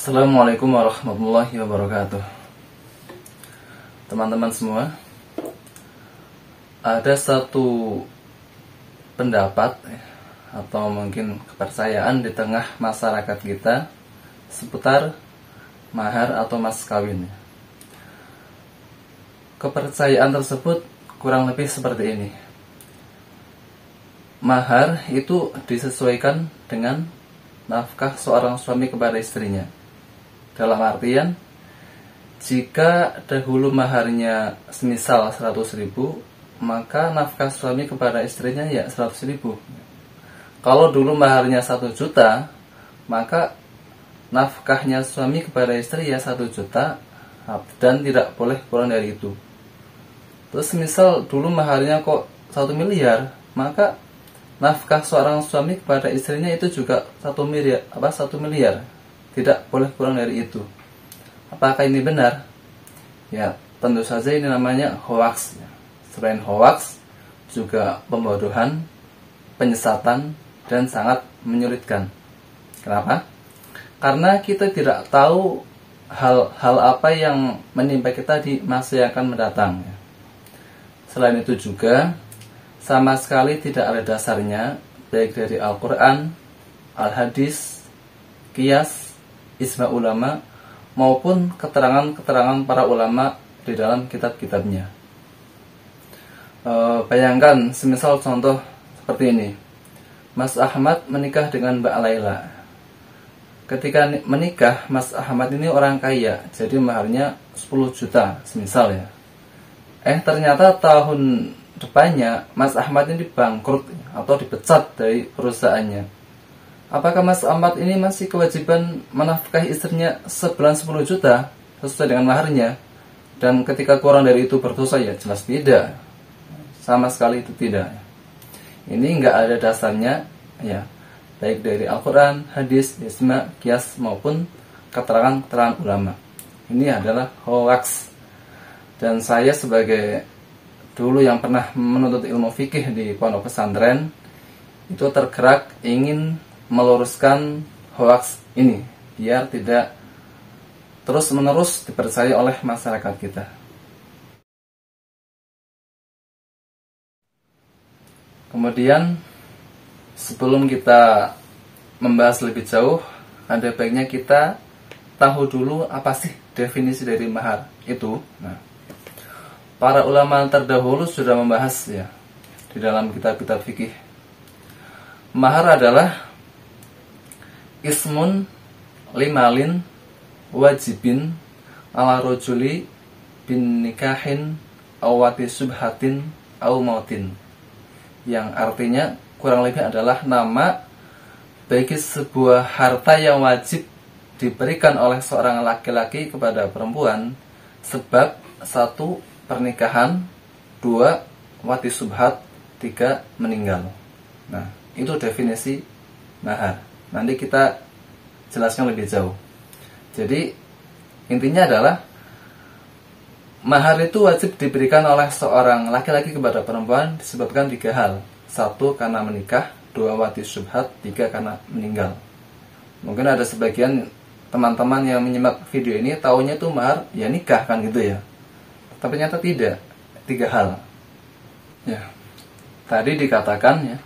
Assalamualaikum warahmatullahi wabarakatuh. Teman-teman semua, ada satu pendapat atau mungkin kepercayaan di tengah masyarakat kita seputar mahar atau mas kawin. Kepercayaan tersebut kurang lebih seperti ini. Mahar itu disesuaikan dengan nafkah seorang suami kepada istrinya. Dalam artian, jika dahulu maharnya semisal 100.000, maka nafkah suami kepada istrinya ya 100.000. Kalau dulu maharnya 1 juta, maka nafkahnya suami kepada istri ya 1 juta dan tidak boleh kurang dari itu. Terus misal dulu maharnya kok 1 miliar, maka nafkah seorang suami kepada istrinya itu juga 1 miliar. Tidak boleh kurang dari itu. Apakah ini benar? Ya, tentu saja ini namanya hoax. Selain hoax, juga pembodohan, penyesatan, dan sangat menyulitkan. Kenapa? Karena kita tidak tahu hal apa yang menimpa kita di masa yang akan mendatang. Selain itu juga, sama sekali tidak ada dasarnya, baik dari Al-Quran, Al-Hadis, Qiyas, Ijma ulama, maupun keterangan-keterangan para ulama di dalam kitab-kitabnya. Bayangkan, semisal contoh seperti ini. Mas Ahmad menikah dengan Mbak Laila. Ketika menikah, Mas Ahmad ini orang kaya, jadi maharnya 10 juta, semisal ya. Ternyata tahun depannya Mas Ahmad ini bangkrut atau dipecat dari perusahaannya. Apakah Mas Ahmad ini masih kewajiban menafkahi istrinya sebulan 10 juta sesuai dengan maharnya? Dan ketika kurang dari itu berdosa ya jelas tidak. Sama sekali itu tidak. Ini enggak ada dasarnya ya, baik dari Al-Quran, Hadis, Ijma, Qiyas maupun keterangan-keterangan ulama. Ini adalah hoax. Dan saya sebagai dulu yang pernah menuntut ilmu fikih di pondok pesantren, itu tergerak ingin meluruskan hoax ini biar tidak terus-menerus dipercaya oleh masyarakat kita. Kemudian sebelum kita membahas lebih jauh, ada baiknya kita tahu dulu apa sih definisi dari mahar itu. Para ulama terdahulu sudah membahas ya di dalam kitab-kitab fikih. Mahar adalah ismun limalin wajibin ala rojuli bin nikahin awati subhatin au mautin, yang artinya kurang lebih adalah nama bagi sebuah harta yang wajib diberikan oleh seorang laki-laki kepada perempuan sebab 1. Pernikahan, 2. Wati subhat, 3. Meninggal. Nah, itu definisi mahar. Nanti kita jelaskan lebih jauh. Jadi intinya adalah mahar itu wajib diberikan oleh seorang laki-laki kepada perempuan disebabkan 3 hal. 1. Karena menikah, 2. Wati subhat, 3. Karena meninggal. Mungkin ada sebagian teman-teman yang menyimak video ini taunya itu mahar ya nikah kan gitu ya. Tapi ternyata tidak. 3 hal. Ya. Tadi dikatakan ya,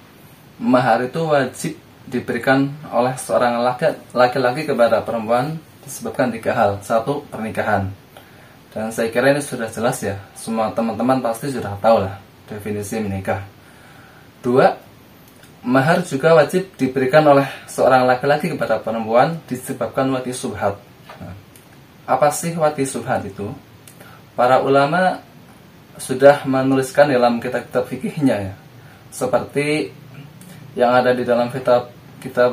mahar itu wajib diberikan oleh seorang laki-laki kepada perempuan disebabkan 3 hal. 1. Pernikahan. Dan saya kira ini sudah jelas ya. Semua teman-teman pasti sudah tahu lah definisi menikah. 2. Mahar juga wajib diberikan oleh seorang laki-laki kepada perempuan disebabkan wati subhat. Apa sih wati subhat itu? Para ulama sudah menuliskan dalam kitab-kitab fikihnya ya. Seperti yang ada di dalam kitab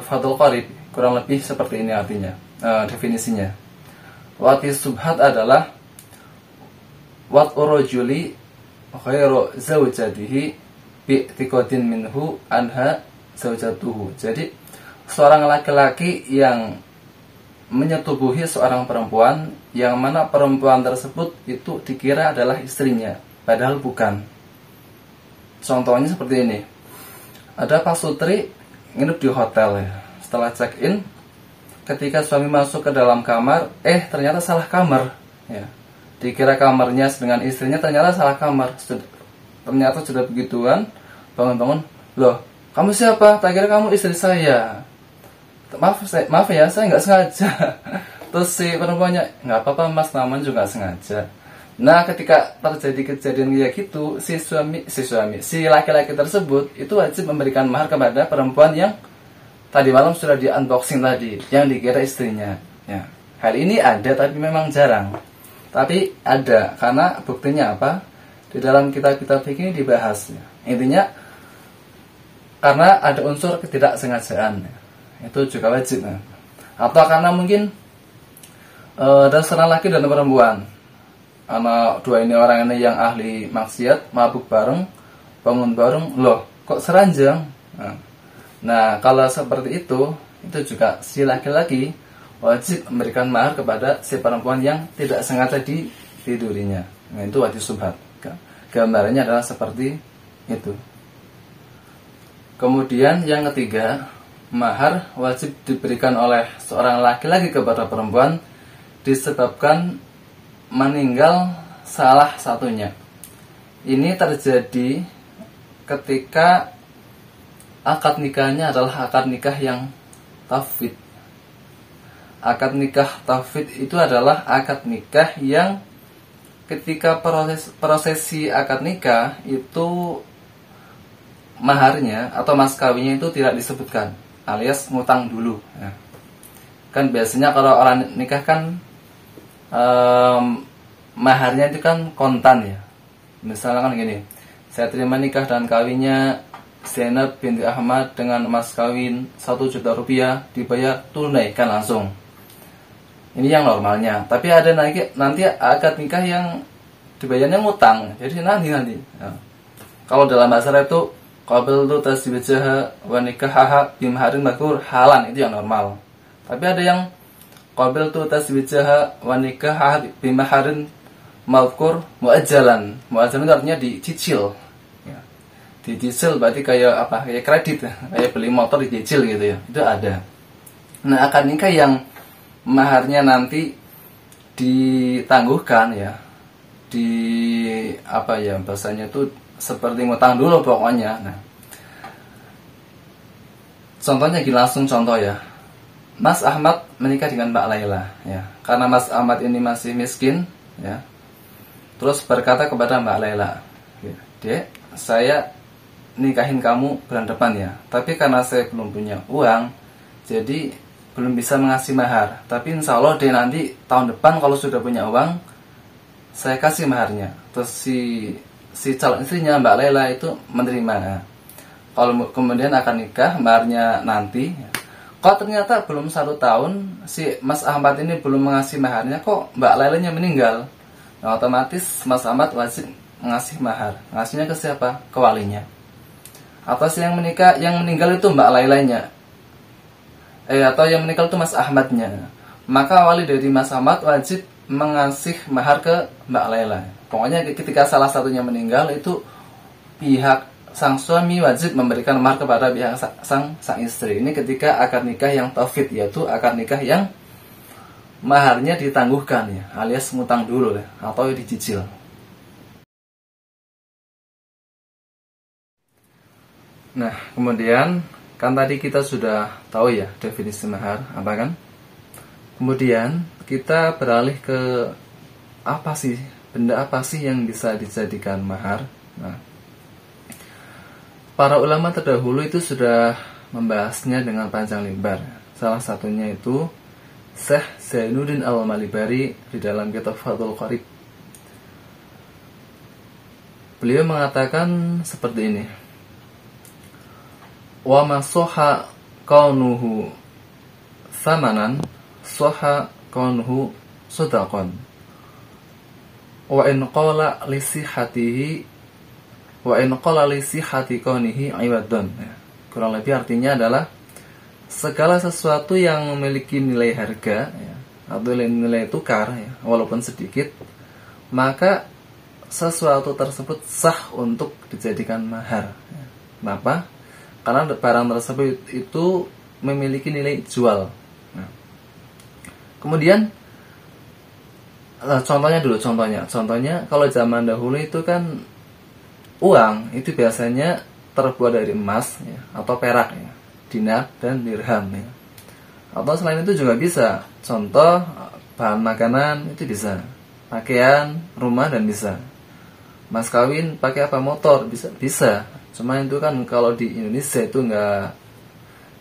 Fathul Qarib, kurang lebih seperti ini artinya, definisinya. Wati subhat adalah wat'u rajuli khairu zawjatihi bi'tiqadin minhu anha zawjatuhu. Jadi seorang laki-laki yang menyetubuhi seorang perempuan yang mana perempuan tersebut itu dikira adalah istrinya, padahal bukan. Contohnya seperti ini. Ada pasutri nginep di hotel ya. Setelah check-in, ketika suami masuk ke dalam kamar, ternyata salah kamar, ya. Dikira kamarnya dengan istrinya, ternyata salah kamar. Ternyata sudah begituan, bangun-bangun, loh, kamu siapa? Tak kira kamu istri saya. Maaf ya, saya nggak sengaja. Terus si perempuannya, nggak apa-apa mas, namanya juga nggak sengaja. Nah, ketika terjadi kejadian kayak gitu, si laki-laki tersebut itu wajib memberikan mahar kepada perempuan yang tadi malam sudah di unboxing tadi, yang dikira istrinya. Ya. Hal ini ada tapi memang jarang. Tapi ada, karena buktinya apa? Di dalam kitab-kitab fikih ini dibahas. Ya. Intinya karena ada unsur ketidaksengajaan, ya. Itu juga wajib. Ya. Atau karena mungkin ada seorang laki dan perempuan. Anak dua ini orang ini yang ahli maksiat, mabuk bareng, bangun bareng, loh kok seranjang? Nah, kalau seperti itu juga si laki-laki wajib memberikan mahar kepada si perempuan yang tidak sengaja ditidurinya. Nah, itu wajib subhat. Gambarannya adalah seperti itu. Kemudian yang ketiga, mahar wajib diberikan oleh seorang laki-laki kepada perempuan disebabkan meninggal salah satunya. Ini terjadi ketika akad nikahnya adalah akad nikah yang tafwid. Akad nikah tafwid itu adalah akad nikah yang ketika prosesi akad nikah itu maharnya atau mas kawinnya itu tidak disebutkan, alias ngutang dulu. Ya. Kan biasanya kalau orang nikah kan maharnya itu kan kontan ya. Misalnya kan gini, saya terima nikah dan kawinnya Zainab binti Ahmad dengan mas kawin 1 juta rupiah, dibayar tunai kan langsung. Ini yang normalnya. Tapi ada nanti akad nikah yang dibayarnya ngutang. Jadi nanti. Ya. Kalau dalam bahasa Arab itu qabiltu tasbijaha wa nikahaha bimharin makur halan, itu yang normal. Tapi ada yang qabiltu tasbijaha wa nikahaha bimaharin mazkur muajjalan. Muajjalan itu artinya dicicil. Ya. Dicicil berarti kayak apa? Kayak kredit, kayak beli motor dicicil gitu ya. Itu ada. Nah, akad nikah yang maharnya nanti ditangguhkan ya. Di apa ya bahasanya itu seperti ngutang dulu pokoknya. Nah, contohnya gini, langsung contoh ya. Mas Ahmad menikah dengan Mbak Laila ya. Karena Mas Ahmad ini masih miskin ya. Terus berkata kepada Mbak Laila, "Dek, saya nikahin kamu bulan depan ya. Tapi karena saya belum punya uang, jadi belum bisa mengasih mahar. Tapi insya Allah deh nanti tahun depan kalau sudah punya uang, saya kasih maharnya." Terus si calon istrinya Mbak Laila itu menerima. Kalau kemudian akan nikah, maharnya nanti. Kok ternyata belum 1 tahun si Mas Ahmad ini belum mengasih maharnya, kok Mbak Lailanya meninggal. Nah, otomatis Mas Ahmad wajib mengasih mahar. Ngasihnya ke siapa? Ke walinya. Atau si yang meninggal itu Mbak Lailanya. Atau yang meninggal itu Mas Ahmadnya. Maka wali dari Mas Ahmad wajib mengasih mahar ke Mbak Laila. Pokoknya ketika salah satunya meninggal itu pihak sang suami wajib memberikan mahar kepada pihak sang istri. Ini ketika akad nikah yang tafwid, yaitu akad nikah yang maharnya ditangguhkan ya, alias ngutang dulu ya, atau dicicil. Nah, kemudian kan tadi kita sudah tahu ya definisi mahar apa kan? Kemudian kita beralih ke benda apa sih yang bisa dijadikan mahar? Nah, para ulama terdahulu itu sudah membahasnya dengan panjang lebar. Salah satunya itu Syekh Zainuddin Al-Malibari di dalam kitab Fathul Qarib. Beliau mengatakan seperti ini. Wa ma soha kaunuhu thamanan soha kaunuhu sodaqon. Wa in qala li sihhati kaunihi iwadun. Kurang lebih artinya adalah segala sesuatu yang memiliki nilai harga ya, atau nilai tukar ya, walaupun sedikit, maka sesuatu tersebut sah untuk dijadikan mahar ya. Kenapa? Karena barang tersebut itu memiliki nilai jual. Nah, Kemudian contohnya kalau zaman dahulu itu kan uang itu biasanya terbuat dari emas ya, atau perak ya, dinar dan dirham ya. Atau selain itu juga bisa, contoh bahan makanan itu bisa, pakaian, rumah, dan bisa mas kawin pakai apa, motor, bisa. Cuma itu kan kalau di Indonesia itu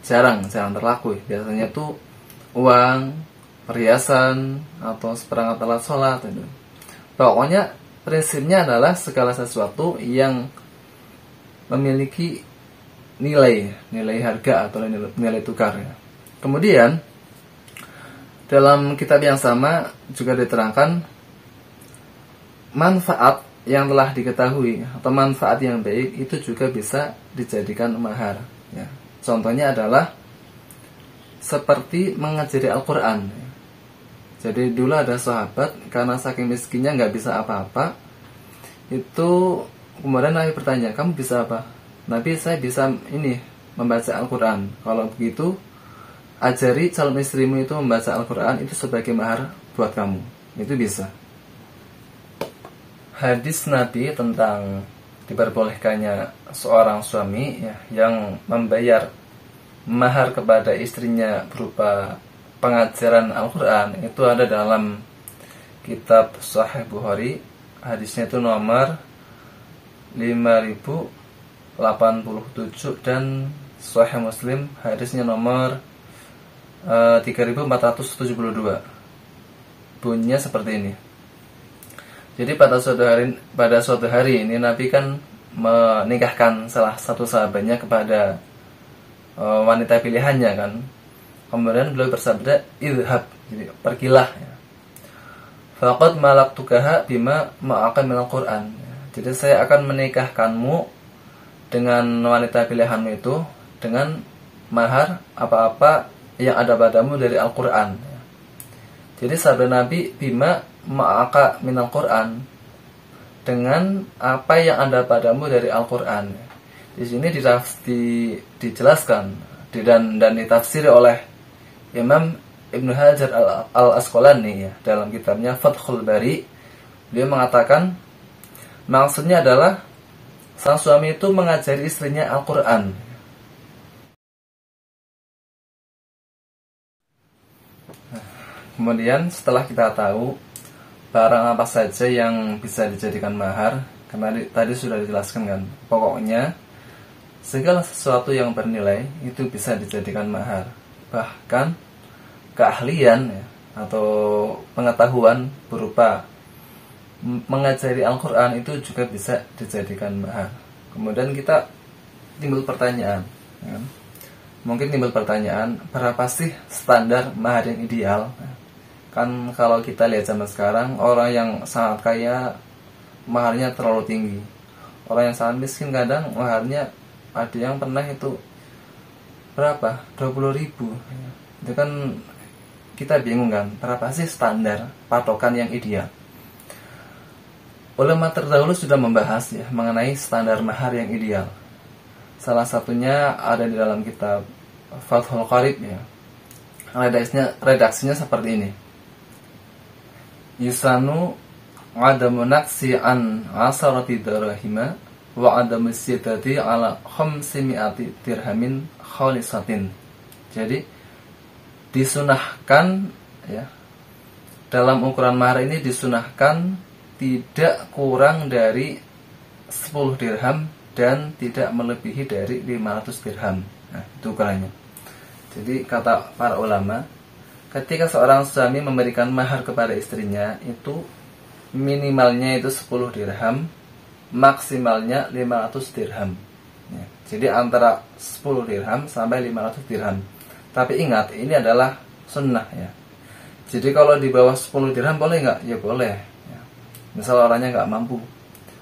jarang terlaku ya. Biasanya tuh uang, perhiasan, atau seperangkat alat sholat itu. Pokoknya prinsipnya adalah segala sesuatu yang memiliki nilai harga atau nilai tukar ya. Kemudian dalam kitab yang sama juga diterangkan manfaat yang telah diketahui atau manfaat yang baik itu juga bisa dijadikan mahar ya. Contohnya adalah seperti mengajari Al-Quran. Jadi dulu ada sahabat karena saking miskinnya nggak bisa apa-apa, itu kemudian Nabi bertanya, kamu bisa apa? Nabi, saya bisa membaca Al-Quran. Kalau begitu ajari calon istrimu itu membaca Al-Quran, itu sebagai mahar buat kamu. Itu bisa. Hadis Nabi tentang diperbolehkannya seorang suami ya, yang membayar mahar kepada istrinya berupa pengajaran Al-Quran itu ada dalam kitab Sahih Bukhari. Hadisnya itu nomor 5087 dan Sahih Muslim hadisnya nomor 3472. Bunyinya seperti ini. Jadi pada suatu hari ini Nabi kan menikahkan salah satu sahabatnya kepada wanita pilihannya kan. Kemudian beliau bersabda, idhab, jadi pergilah ya. Faqad malaktukaha bima ma'akan minal Qur'an. Jadi saya akan menikahkanmu dengan wanita pilihanmu itu dengan mahar apa-apa yang ada padamu dari Al-Quran. Jadi sabda Nabi, bima ma'aka minal Quran, dengan apa yang ada padamu dari Al-Quran. Di sini dijelaskan dan ditafsiri oleh Imam Ibnu Hajar al-Asqalani ya, dalam kitabnya Fathul Bari. Dia mengatakan maksudnya adalah sang suami itu mengajari istrinya Al-Quran. Kemudian setelah kita tahu barang apa saja yang bisa dijadikan mahar, karena tadi sudah dijelaskan kan, pokoknya segala sesuatu yang bernilai itu bisa dijadikan mahar. Bahkan keahlian ya, atau pengetahuan berupa mengajari Al-Quran itu juga bisa dijadikan mahar. Kemudian kita timbul pertanyaan ya. Mungkin timbul pertanyaan, berapa sih standar mahar yang ideal? Kan kalau kita lihat zaman sekarang, orang yang sangat kaya maharnya terlalu tinggi. Orang yang sangat miskin kadang maharnya ada yang pernah itu berapa? 20.000. Itu kan kita bingung kan, berapa sih standar patokan yang ideal? Ulama terdahulu sudah membahas ya mengenai standar mahar yang ideal. Salah satunya ada di dalam kitab Fathul Qarib ya. Redaksinya seperti ini. Yusanu adamu naksi an asarati dirhama wa adamu ziyadati ala 500 dirhamin khalisatin. Jadi disunahkan ya, dalam ukuran mahar ini disunahkan tidak kurang dari 10 dirham dan tidak melebihi dari 500 dirham. Nah, itu ukurannya. Jadi kata para ulama, ketika seorang suami memberikan mahar kepada istrinya, itu minimalnya itu 10 dirham, maksimalnya 500 dirham ya. Jadi antara 10 dirham sampai 500 dirham. Tapi ingat, ini adalah sunnah ya. Jadi kalau di bawah 10 dirham boleh nggak? Ya boleh ya. Misal orangnya nggak mampu,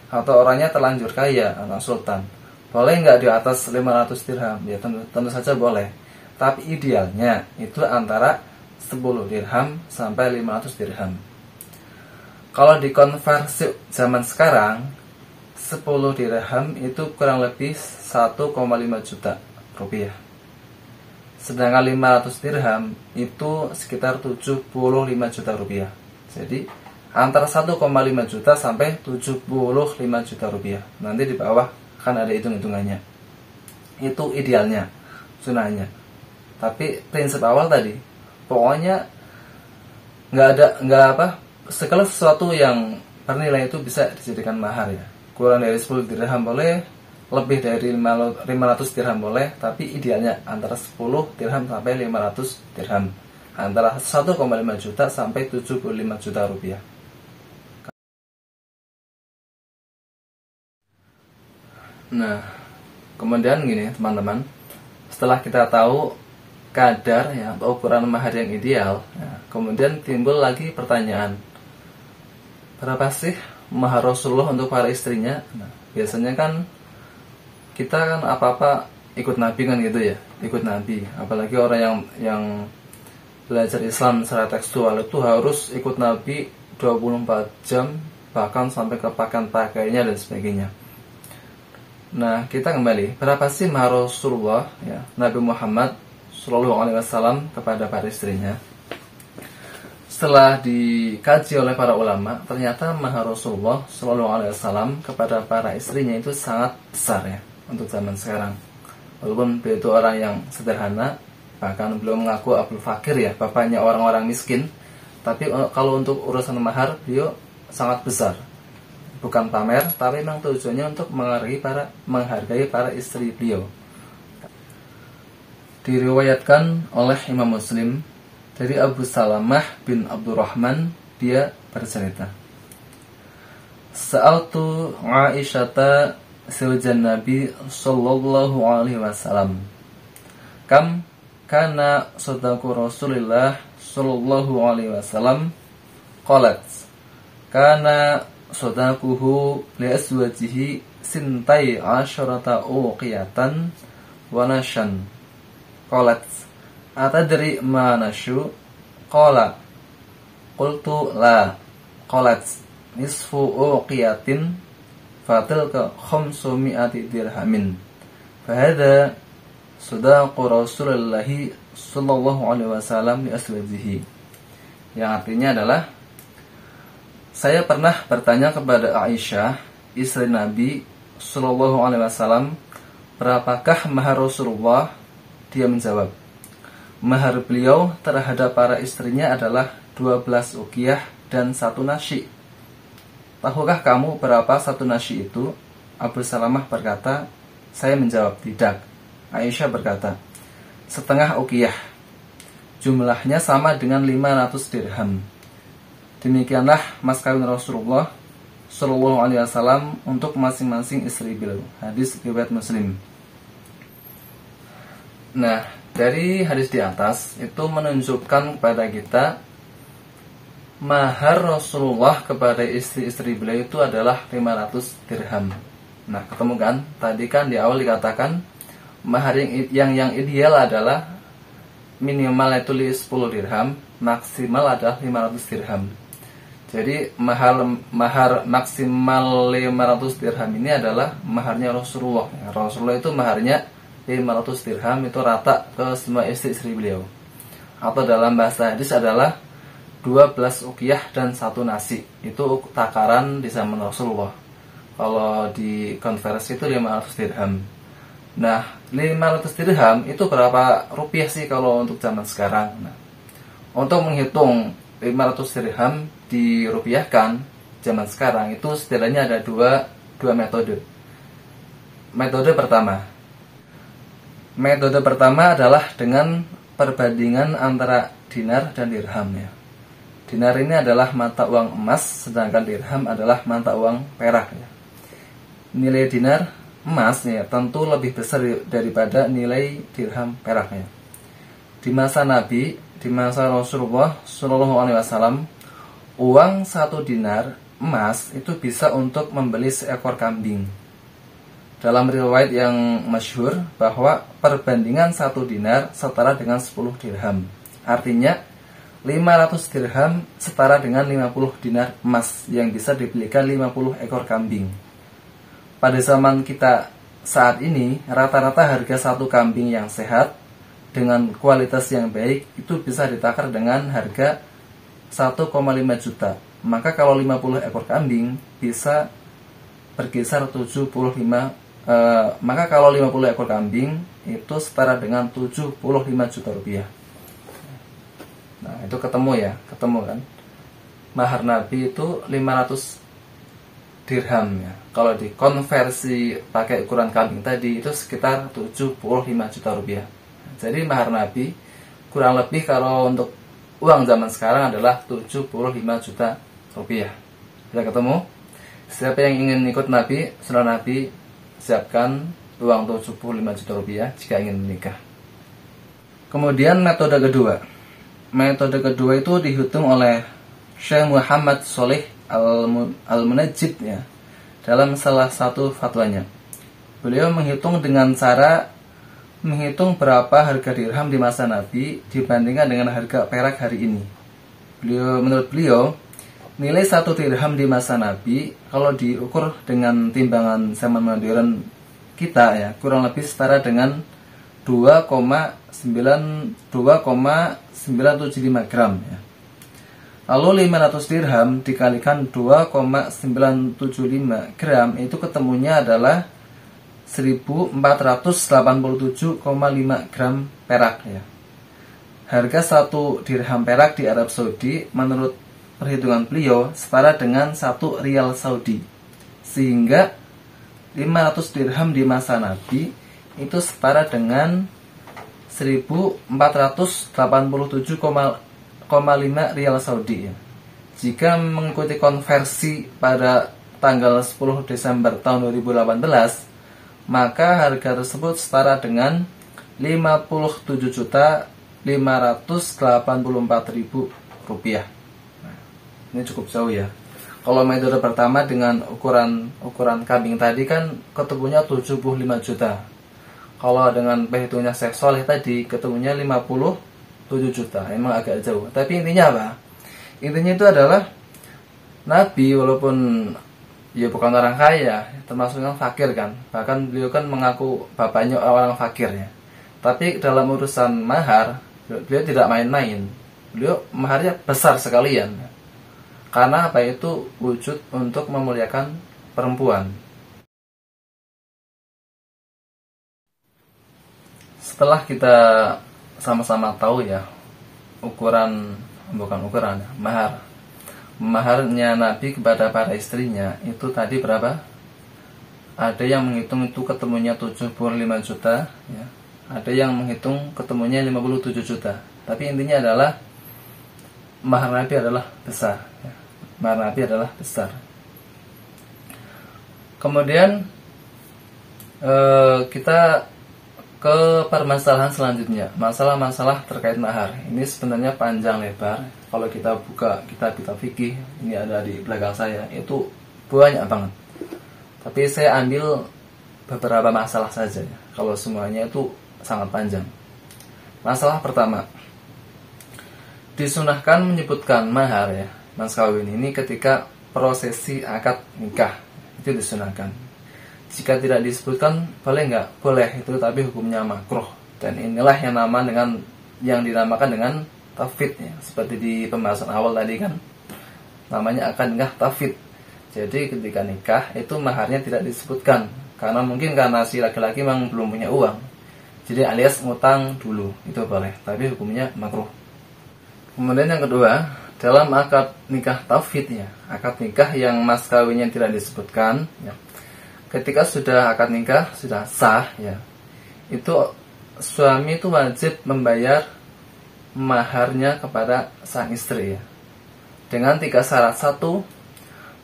atau orangnya terlanjur kaya, anak sultan, boleh nggak di atas 500 dirham? Ya tentu saja boleh. Tapi idealnya itu antara 10 dirham sampai 500 dirham. Kalau dikonversi zaman sekarang, 10 dirham itu kurang lebih 1,5 juta rupiah. Sedangkan 500 dirham itu sekitar 75 juta rupiah. Jadi antara 1,5 juta sampai 75 juta rupiah. Nanti di bawah kan ada hitung-hitungannya. Itu idealnya, sunahnya. Tapi prinsip awal tadi, pokoknya segala sesuatu yang bernilai itu bisa dijadikan mahar ya. Kurang dari 10 dirham boleh, lebih dari 500 dirham boleh, tapi idealnya antara 10 dirham sampai 500 dirham. Antara 1,5 juta sampai 75 juta rupiah. Nah, kemudian gini teman-teman, setelah kita tahu kadar ya atau ukuran mahar yang ideal, ya, kemudian timbul lagi pertanyaan, berapa sih mahar Rasulullah untuk para istrinya? Nah, biasanya kan kita kan apa-apa ikut Nabi kan gitu ya, ikut Nabi. Apalagi orang yang belajar Islam secara tekstual itu harus ikut Nabi 24 jam, bahkan sampai ke pakaian-pakaiannya dan sebagainya. Nah, kita kembali, berapa sih mahar Rasulullah ya, Nabi Muhammad SAW kepada para istrinya? Setelah dikaji oleh para ulama, ternyata mahar Rasulullah SAW kepada para istrinya itu sangat besar ya untuk zaman sekarang. Walaupun beliau itu orang yang sederhana, bahkan belum mengaku Abdul Fakir ya, bapaknya orang-orang miskin, tapi kalau untuk urusan mahar beliau sangat besar. Bukan pamer, tapi memang tujuannya untuk menghargai para istri beliau. Diriwayatkan oleh Imam Muslim dari Abu Salamah bin Abdurrahman, dia bercerita, Sa'altu Aisyata zawjan Nabi sallallahu alaihi wasallam, kam kana sadaqu Rasulillah sallallahu alaihi wasallam? Qalat, kana sadaquhu li azwajihi sintai asyarata uqiyatan wa nashan. Qalat, atadri ma nashu? Qala, qultu la. Qalat, nisfu uqiyatin fatilka 500 dirhamin. Fahada sadaqu Rasulillahi sallallahu alaihi wasallam li azwajihi. Yang artinya adalah, saya pernah bertanya kepada Aisyah, istri Nabi sallallahu alaihi wasallam, berapakah mahar Rasulullah? Dia menjawab, mahar beliau terhadap para istrinya adalah 12 uqiyah dan 1 nasyi. Tahukah kamu berapa 1 nasyi itu? Abu Salamah berkata, saya menjawab, tidak. Aisyah berkata, setengah uqiyah. Jumlahnya sama dengan 500 dirham. Demikianlah mas kawin Rasulullah sallallahu alaihi wasallam untuk masing-masing istri beliau. Hadis riwayat Muslim. Nah, dari hadis di atas itu menunjukkan kepada kita mahar Rasulullah kepada istri-istri beliau itu adalah 500 dirham. Nah, ketemu kan? Tadi kan di awal dikatakan mahar yang ideal adalah minimal itu 10 dirham, maksimal adalah 500 dirham. Jadi mahar maksimal 500 dirham ini adalah maharnya Rasulullah. Rasulullah itu maharnya 500 dirham, itu rata ke semua istri-istri beliau. Atau dalam bahasa hadis adalah 12 uqiyah dan 1 nasi. Itu takaran di zaman Rasulullah. Kalau di konversi itu 500 dirham. Nah, 500 dirham itu berapa rupiah sih kalau untuk zaman sekarang? Nah, untuk menghitung 500 dirham dirupiahkan zaman sekarang itu setidaknya ada dua metode. Metode pertama adalah dengan perbandingan antara dinar dan dirham ya. Dinar ini adalah mata uang emas, sedangkan dirham adalah mata uang perak ya. Nilai dinar emas ya tentu lebih besar daripada nilai dirham peraknya. Di masa Nabi, di masa Rasulullah sallallahu alaihi wasallam, uang 1 dinar emas itu bisa untuk membeli seekor kambing. Dalam riwayat yang masyhur bahwa perbandingan 1 dinar setara dengan 10 dirham. Artinya 500 dirham setara dengan 50 dinar emas yang bisa dibelikan 50 ekor kambing. Pada zaman kita saat ini, rata-rata harga 1 kambing yang sehat dengan kualitas yang baik itu bisa ditakar dengan harga 1,5 juta. Maka kalau 50 ekor kambing bisa berkisar 75, maka kalau 50 ekor kambing itu setara dengan 75 juta rupiah. Nah, itu ketemu kan. Mahar Nabi itu 500 dirham ya. Kalau dikonversi pakai ukuran kambing tadi itu sekitar 75 juta rupiah. Jadi mahar Nabi kurang lebih kalau untuk uang zaman sekarang adalah 75 juta rupiah. Sudah ketemu? Siapa yang ingin ikut Nabi, setelah Nabi siapkan uang 75 juta rupiah jika ingin menikah. Kemudian metode kedua. Metode kedua itu dihitung oleh Syekh Muhammad Sholih Al-Munajjid ya, dalam salah satu fatwanya. Beliau menghitung dengan cara menghitung berapa harga dirham di masa Nabi dibandingkan dengan harga perak hari ini. Menurut beliau, nilai 1 dirham di masa Nabi kalau diukur dengan timbangan zaman modern kita ya, kurang lebih setara dengan 2,975 gram ya. Lalu 500 dirham dikalikan 2,975 gram itu ketemunya adalah 1487,5 gram perak ya. Harga 1 dirham perak di Arab Saudi menurut perhitungan beliau setara dengan 1 rial Saudi. Sehingga 500 dirham di masa Nabi itu setara dengan 1487,5 rial Saudi ya. Jika mengikuti konversi pada tanggal 10 Desember tahun 2018, maka harga tersebut setara dengan 57.584.000 rupiah. Nah, ini cukup jauh ya. Kalau metode pertama dengan ukuran kambing tadi kan ketemunya 75 juta. Kalau dengan perhitungannya Syekh Sholih tadi ketemunya 57 juta. Emang agak jauh. Tapi intinya apa? Intinya itu adalah Nabi walaupun ya bukan orang kaya, termasuk yang fakir kan. Bahkan beliau kan mengaku bapaknya orang fakir ya. Tapi dalam urusan mahar, beliau tidak main-main. Beliau maharnya besar sekalian. Karena apa itu wujud untuk memuliakan perempuan. Setelah kita sama-sama tahu ya maharnya Nabi kepada para istrinya itu tadi berapa? Ada yang menghitung itu ketemunya 75 juta ya. Ada yang menghitung ketemunya 57 juta. Tapi intinya adalah mahar Nabi adalah besar ya. Mahar Nabi adalah besar. Kemudian kita ke permasalahan selanjutnya, masalah-masalah terkait mahar. Ini sebenarnya panjang lebar. Kalau kita buka kitab-kitab fikih, ini ada di belakang saya, itu banyak banget. Tapi saya ambil beberapa masalah saja ya. Kalau semuanya itu sangat panjang. Masalah pertama, disunahkan menyebutkan mahar ya, mas kawin ini ketika prosesi akad nikah, itu disunahkan. Jika tidak disebutkan boleh nggak? Boleh, itu tapi hukumnya makruh. Dan inilah yang dinamakan dengan tafwid ya. Seperti di pembahasan awal tadi kan, namanya akad nikah tafwid. Jadi ketika nikah itu maharnya tidak disebutkan karena si laki-laki memang belum punya uang. Jadi alias ngutang dulu, itu boleh, tapi hukumnya makruh. Kemudian yang kedua, dalam akad nikah tafwid ya, akad nikah yang mas kawinnya tidak disebutkan ya. Ketika sudah akad nikah, sudah sah ya, itu suami itu wajib membayar maharnya kepada sang istri ya. Dengan 3 syarat. 1,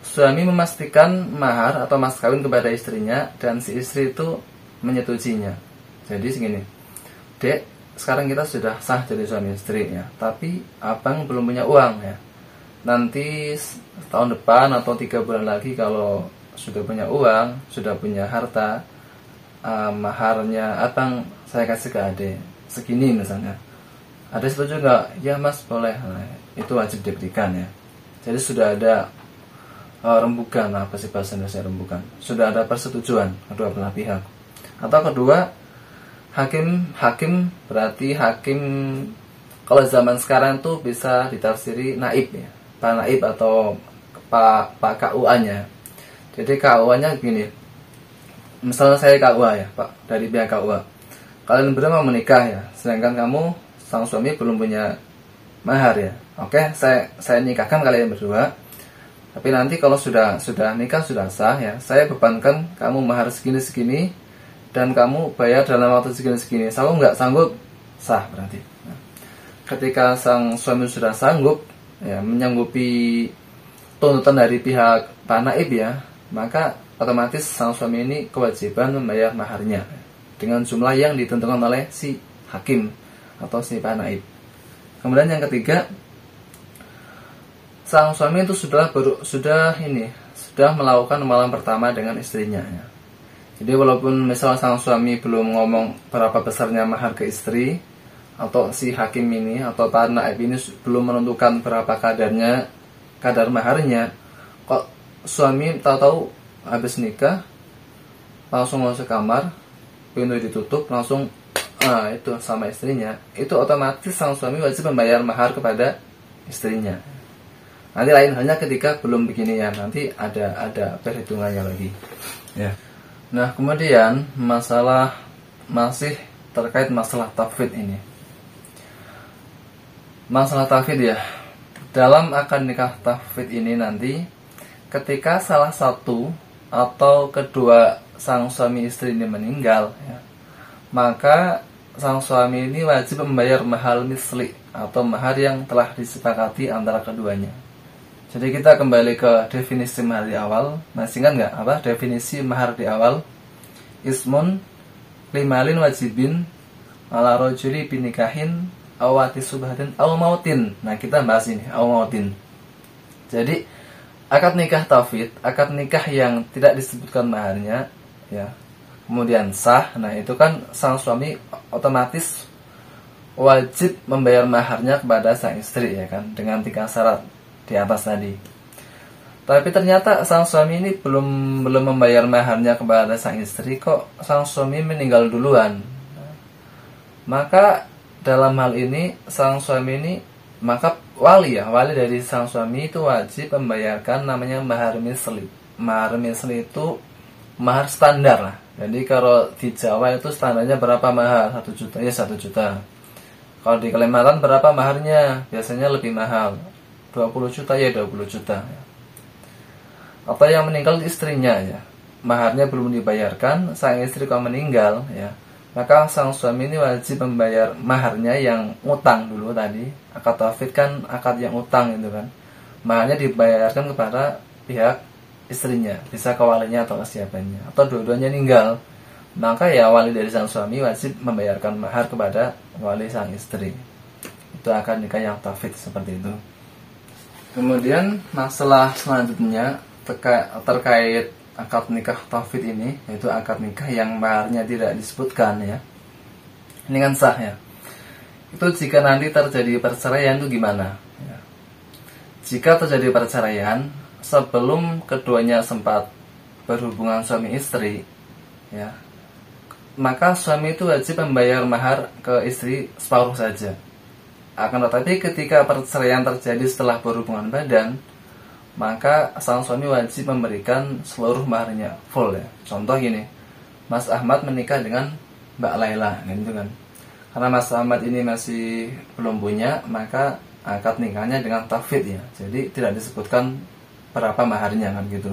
suami memastikan mahar atau mas kawin kepada istrinya dan si istri itu menyetujuinya. Jadi segini, Dek, sekarang kita sudah sah jadi suami istri ya, tapi abang belum punya uang ya. Nanti tahun depan atau 3 bulan lagi kalau sudah punya uang, sudah punya harta, maharnya abang saya kasih ke adek segini misalnya. Ada setuju nggak? Ya mas, boleh. Nah, itu wajib diberikan ya. Jadi sudah ada rembukan, apa sih bahasa Indonesia rembukan? Sudah ada persetujuan kedua belah pihak. Atau kedua, Hakim berarti hakim, kalau zaman sekarang tuh bisa ditafsiri naib ya, Pak Naib atau Pak KUA-nya. Jadi KUA-nya gini, misalnya saya KUA ya Pak, dari pihak KUA, kalian berdua mau menikah ya, sedangkan kamu sang suami belum punya mahar ya. Oke, saya nikahkan kalian berdua. Tapi nanti kalau sudah nikah, sudah sah ya, saya bebankan kamu mahar segini dan kamu bayar dalam waktu segini. Sanggup nggak? Sanggup, sah berarti. Nah, ketika sang suami sudah sanggup ya, menyanggupi tuntutan dari pihak Pak Naib ya, maka otomatis sang suami ini kewajiban membayar maharnya dengan jumlah yang ditentukan oleh si hakim atau si Pak Naib. Kemudian yang ketiga, sang suami itu sudah melakukan malam pertama dengan istrinya ya. Jadi walaupun misal sang suami belum ngomong berapa besarnya mahar ke istri, atau si hakim ini atau Pak Naib ini belum menentukan berapa kadar maharnya, kok suami tahu-tahu habis nikah langsung masuk kamar, pintu ditutup, langsung itu sama istrinya, itu otomatis sang suami wajib membayar mahar kepada istrinya. Nanti lain halnya ketika belum beginian, nanti ada perhitungannya lagi ya. Nah, kemudian masih terkait masalah tafwid ini. Masalah tafwid ya, dalam akad nikah tafwid ini nanti ketika salah satu atau kedua sang suami istri ini meninggal ya, maka sang suami ini wajib membayar mahar misli atau mahar yang telah disepakati antara keduanya. Jadi kita kembali ke definisi mahar di awal. Masih ingat nggak apa definisi mahar di awal? Ismun limalin wajibin ala rojuli binikahin awati subhatin aw mautin. Nah, kita bahas ini aw mautin. Jadi akad nikah tafwid, akad nikah yang tidak disebutkan maharnya ya, kemudian sah. Nah, itu kan sang suami otomatis wajib membayar maharnya kepada sang istri ya kan, dengan 3 syarat di atas tadi. Tapi ternyata sang suami ini belum membayar maharnya kepada sang istri, kok sang suami meninggal duluan. Maka dalam hal ini sang suami ini, maka wali dari sang suami itu wajib membayarkan namanya mahar misli. Mahar misli itu mahar standar lah. Jadi kalau di Jawa itu standarnya berapa mahar? 1 juta ya 1 juta. Kalau di Kalimantan berapa maharnya? Biasanya lebih mahal, 20 juta ya 20 juta. Atau yang meninggal istrinya ya, maharnya belum dibayarkan, sang istri kalau meninggal ya, maka sang suami ini wajib membayar maharnya yang utang dulu tadi. Akad tafwid kan akad yang utang itu kan, maharnya dibayarkan kepada pihak istrinya, bisa ke walinya atau ke siapanya, atau dua-duanya meninggal, maka ya wali dari sang suami wajib membayarkan mahar kepada wali sang istri. Itu akad nikah yang tafwid seperti itu. Kemudian masalah selanjutnya terkait akad nikah tafwid ini, yaitu akad nikah yang maharnya tidak disebutkan ya. Ini kan sah ya. Itu jika nanti terjadi perceraian itu gimana ya. Jika terjadi perceraian sebelum keduanya sempat berhubungan suami istri ya, maka suami itu wajib membayar mahar ke istri separuh saja. Akan tetapi ketika perceraian terjadi setelah berhubungan badan, maka sang suami wajib memberikan seluruh maharnya full ya. Contoh gini, Mas Ahmad menikah dengan Mbak Laila gitu kan. Karena Mas Ahmad ini masih belum punya, maka akad nikahnya dengan tafwid ya. Jadi tidak disebutkan berapa maharnya kan gitu.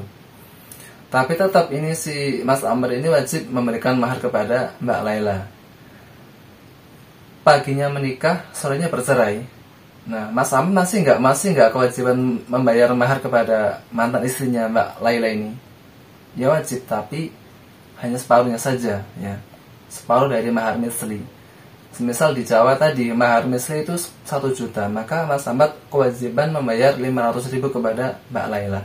Tapi tetap ini si Mas Ahmad ini wajib memberikan mahar kepada Mbak Laila. Paginya menikah, sorenya bercerai. Nah, Mas Ahmad masih nggak kewajiban membayar mahar kepada mantan istrinya Mbak Laila ini? Ya wajib, tapi hanya separuhnya saja ya. Separuh dari mahar misli. Semisal di Jawa tadi mahar misli itu 1 juta, maka Mas Ahmad kewajiban membayar 500.000 kepada Mbak Laila.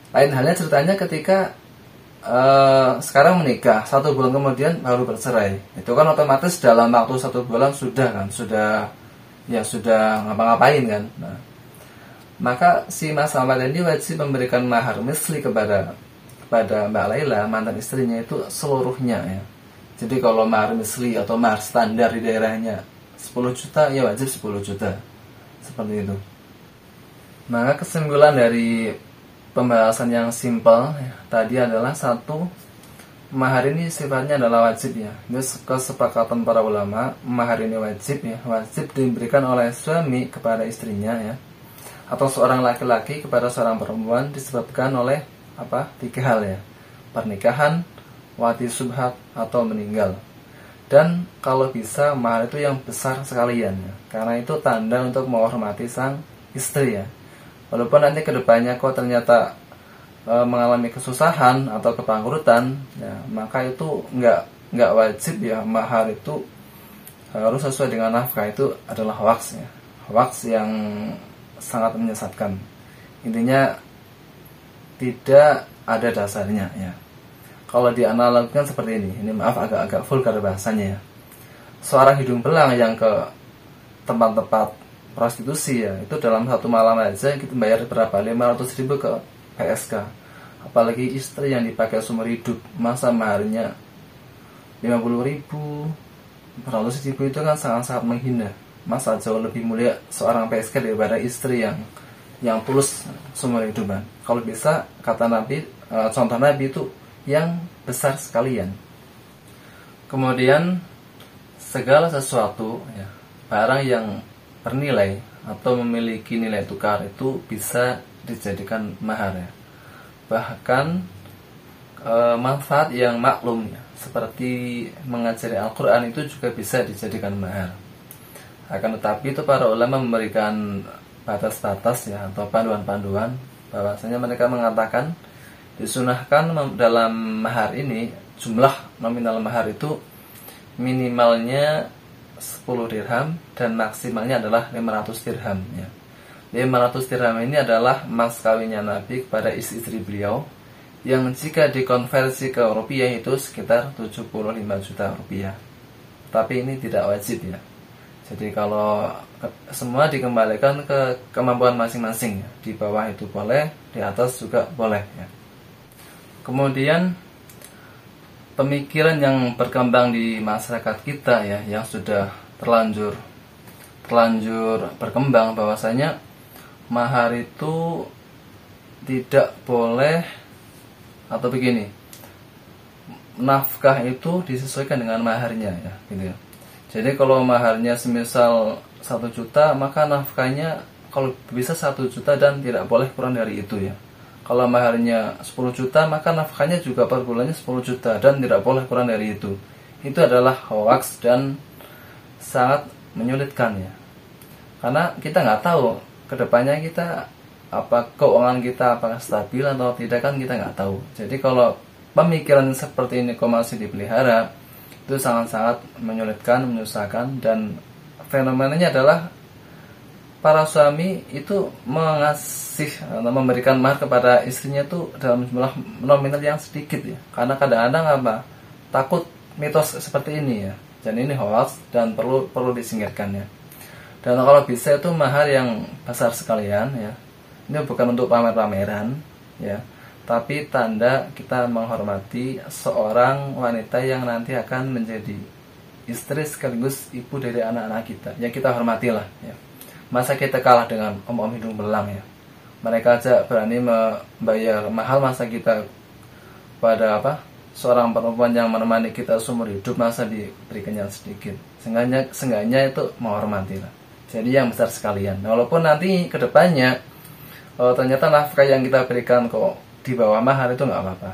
Lain halnya ceritanya ketika sekarang menikah, 1 bulan kemudian baru bercerai. Itu kan otomatis dalam waktu 1 bulan sudah ngapa-ngapain kan. Nah, maka si Mas Ahmad ini wajib memberikan mahar misli kepada Mbak Laila, mantan istrinya itu seluruhnya ya. Jadi kalau mahar misli atau mahar standar di daerahnya 10 juta, ya wajib 10 juta. Seperti itu. Maka kesimpulan dari pembahasan yang simpel ya, tadi adalah satu, mahar ini sifatnya adalah wajib ya. Ini kesepakatan para ulama, mahar ini wajib ya, wajib diberikan oleh suami kepada istrinya ya, atau seorang laki-laki kepada seorang perempuan disebabkan oleh apa? 3 hal ya. Pernikahan, wati subhat, atau meninggal. Dan kalau bisa mahar itu yang besar sekalian ya, karena itu tanda untuk menghormati sang istri ya. Walaupun nanti kedepannya kok ternyata mengalami kesusahan atau kebangkrutan, ya, maka itu nggak wajib ya, mahar itu harus sesuai dengan nafkah. Itu adalah hoaks ya, hoaks yang sangat menyesatkan. Intinya tidak ada dasarnya ya. Kalau dianalogikan seperti ini maaf agak vulgar bahasanya ya. Seorang hidung belang yang ke tempat-tempat prostitusi ya, itu dalam satu malam aja kita bayar berapa? 500.000 ke PSK. Apalagi istri yang dipakai seumur hidup, masa maharnya 50.000, 100.000, itu kan sangat-sangat menghina. Masa jauh lebih mulia seorang PSK daripada istri yang tulus seumur hidupan. Kalau bisa, kata Nabi, contoh Nabi itu yang besar sekalian. Kemudian segala sesuatu ya, barang yang bernilai atau memiliki nilai tukar itu bisa dijadikan mahar ya. Bahkan manfaat yang maklum ya, seperti mengajari Al-Quran itu juga bisa dijadikan mahar. Akan tetapi itu para ulama memberikan batas-batas ya, atau panduan-panduan, bahwasanya mereka mengatakan disunahkan dalam mahar ini, jumlah nominal mahar itu minimalnya 10 dirham dan maksimalnya adalah 500 dirham ya. 500 dirham ini adalah mas kawinnya Nabi kepada istri-istri beliau, yang jika dikonversi ke rupiah itu sekitar 75 juta rupiah. Tapi ini tidak wajib ya. Jadi kalau semua dikembalikan ke kemampuan masing-masing ya. Di bawah itu boleh, di atas juga boleh ya. Kemudian pemikiran yang berkembang di masyarakat kita ya, yang sudah terlanjur berkembang, bahwasanya mahar itu tidak boleh, atau begini, nafkah itu disesuaikan dengan maharnya ya, gitu ya. Jadi kalau maharnya semisal 1 juta, maka nafkahnya kalau bisa 1 juta dan tidak boleh kurang dari itu ya. Kalau maharnya 10 juta, maka nafkahnya juga per bulannya 10 juta dan tidak boleh kurang dari itu. Itu adalah hoaks dan sangat menyulitkan ya. Karena kita nggak tahu kedepannya kita keuangan kita apakah stabil atau tidak, kan kita nggak tahu. Jadi kalau pemikiran seperti ini kok masih dipelihara, itu sangat-sangat menyulitkan, menyusahkan, dan fenomenanya adalah para suami itu mengasih atau memberikan mahar kepada istrinya itu dalam jumlah nominal yang sedikit ya. Karena kadang-kadang takut mitos seperti ini ya. Dan ini hoax dan perlu disingkirkan ya. Dan kalau bisa itu mahar yang besar sekalian ya. Ini bukan untuk pamer-pameran ya, tapi tanda kita menghormati seorang wanita yang nanti akan menjadi istri sekaligus ibu dari anak-anak kita. Ya kita hormatilah ya. Masa kita kalah dengan om-om hidung belang ya. Mereka aja berani membayar mahal, masa kita pada seorang perempuan yang menemani kita seumur hidup masa diberikan yang sedikit. Seenggaknya itu menghormati lah. Jadi yang besar sekalian. Walaupun nanti kedepannya ternyata nafkah yang kita berikan kok di bawah mahar, itu nggak apa-apa.